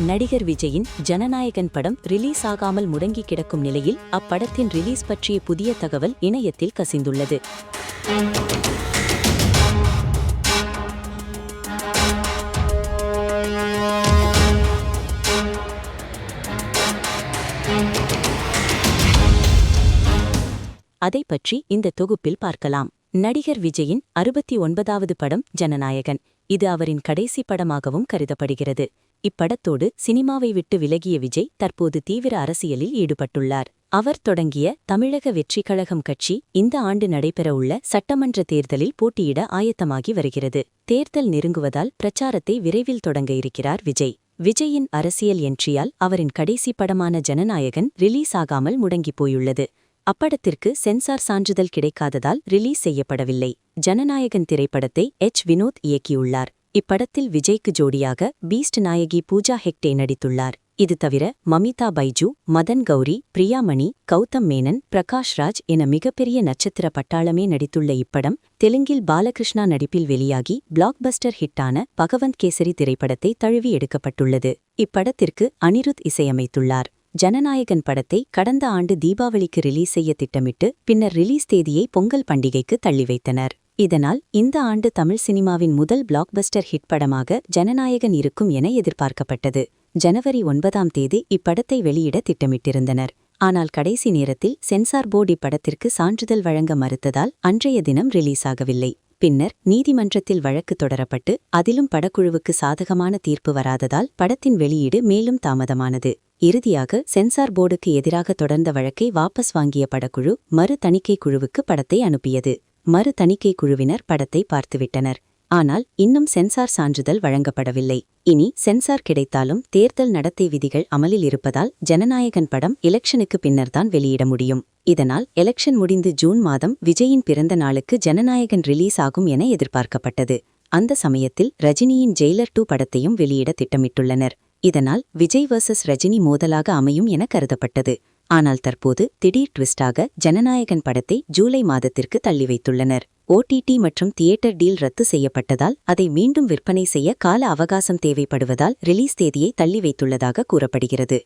நடிகர் விஜயின் ஜனநாயகன் படம் ரிலீஸ் ஆகாமல் முடங்கி கிடக்கும் நிலையில் அப்படத்தின் ரிலீஸ் பற்றிய புதிய தகவல் இணையத்தில் கசிந்துள்ளது. அதை பற்றி இந்த தொகுப்பில் பார்க்கலாம். நடிகர் விஜயின் 69வது படம் ஜனநாயகன். இது அவரின் கடைசி படமாகவும் கருதப்படுகிறது. இப்படத்தோடு சினிமாவை விட்டு விலகிய விஜய் தற்போது தீவிர அரசியலில் ஈடுபட்டுள்ளார். அவர் தொடங்கிய தமிழக வெற்றிக் கழகம் கட்சி இந்த ஆண்டு நடைபெறவுள்ள சட்டமன்ற தேர்தலில் போட்டியிட ஆயத்தமாகி வருகிறது. தேர்தல் நெருங்குவதால் பிரச்சாரத்தை விரைவில் தொடங்க இருக்கிறார் விஜய். விஜயின் அரசியல் என்ட்ரியால் அவரின் கடைசி படமான ஜனநாயகன் ரிலீஸ் ஆகாமல் முடங்கிப் போயுள்ளது. அப்படத்திற்கு சென்சார் சான்றிதழ் கிடைக்காததால் ரிலீஸ் செய்யப்படவில்லை. ஜனநாயகன் திரைப்படத்தை வினோத் இயக்கியுள்ளார். இப்படத்தில் விஜய்க்கு ஜோடியாக பீஸ்ட் நாயகி பூஜா ஹெக்டே நடித்துள்ளார். இது தவிர மமிதா பைஜு, மதன் கௌரி, பிரியாமணி, கௌதம் மேனன், பிரகாஷ் ராஜ் என மிகப்பெரிய நட்சத்திர பட்டாளமே நடித்துள்ள இப்படம் தெலுங்கில் பாலகிருஷ்ணா நடிப்பில் வெளியாகி பிளாக்பஸ்டர் ஹிட்டான பகவந்த் கேசரி திரைப்படத்தை தழுவி எடுக்கப்பட்டுள்ளது. இப்படத்திற்கு அனிருத் இசையமைத்துள்ளார். ஜனநாயகன் படத்தை கடந்த ஆண்டு தீபாவளிக்கு ரிலீஸ் செய்ய திட்டமிட்டு பின்னர் ரிலீஸ் தேதியை பொங்கல் பண்டிகைக்கு தள்ளி வைத்தனர். இதனால் இந்த ஆண்டு தமிழ் சினிமாவின் முதல் பிளாக்பஸ்டர் ஹிட் படமாக ஜனநாயகன் இருக்கும் என எதிர்பார்க்கப்பட்டது. ஜனவரி 9ஆம் தேதி இப்படத்தை வெளியிட திட்டமிட்டிருந்தனர். ஆனால் கடைசி நேரத்தில் சென்சார் போர்டு இப்படத்திற்கு சான்றிதழ் வழங்க மறுத்ததால் அன்றைய தினம் ரிலீஸ் ஆகவில்லை. பின்னர் நீதிமன்றத்தில் வழக்கு தொடரப்பட்டு அதிலும் படக்குழுவுக்கு சாதகமான தீர்ப்பு வராததால் படத்தின் வெளியீடு மேலும் தாமதமானது. இறுதியாக சென்சார் போர்டுக்கு எதிராக தொடர்ந்த வழக்கை வாபஸ் வாங்கிய படக்குழு மறு தணிக்கை குழுவுக்கு படத்தை அனுப்பியது. மறு தணிக்கை குழுவினர் படத்தை பார்த்துவிட்டனர். ஆனால் இன்னும் சென்சார் சான்றிதழ் வழங்கப்படவில்லை. இனி சென்சார் கிடைத்தாலும் தேர்தல் நடத்தை விதிகள் அமலில் இருப்பதால் ஜனநாயகன் படம் எலெக்ஷனுக்கு பின்னர்தான் வெளியிட முடியும். இதனால் எலெக்ஷன் முடிந்து ஜூன் மாதம் விஜயின் பிறந்த நாளுக்கு ஜனநாயகன் ரிலீஸ் ஆகும் என எதிர்பார்க்கப்பட்டது. அந்த சமயத்தில் ரஜினியின் ஜெயிலர் 2 படத்தையும் வெளியிட திட்டமிட்டுள்ளனர். இதனால் விஜய் வர்சஸ் ரஜினி மோதலாக அமையும் என கருதப்பட்டது. ஆனால் தற்போது திடீர் ட்விஸ்டாக ஜனநாயகன் படத்தை ஜூலை மாதத்திற்கு தள்ளி வைத்துள்ளனர். OTT மற்றும் தியேட்டர் டீல் ரத்து செய்யப்பட்டதால் அதை மீண்டும் விற்பனை செய்ய கால அவகாசம் தேவைப்படுவதால் ரிலீஸ் தேதியை தள்ளி வைத்துள்ளதாக கூறப்படுகிறது.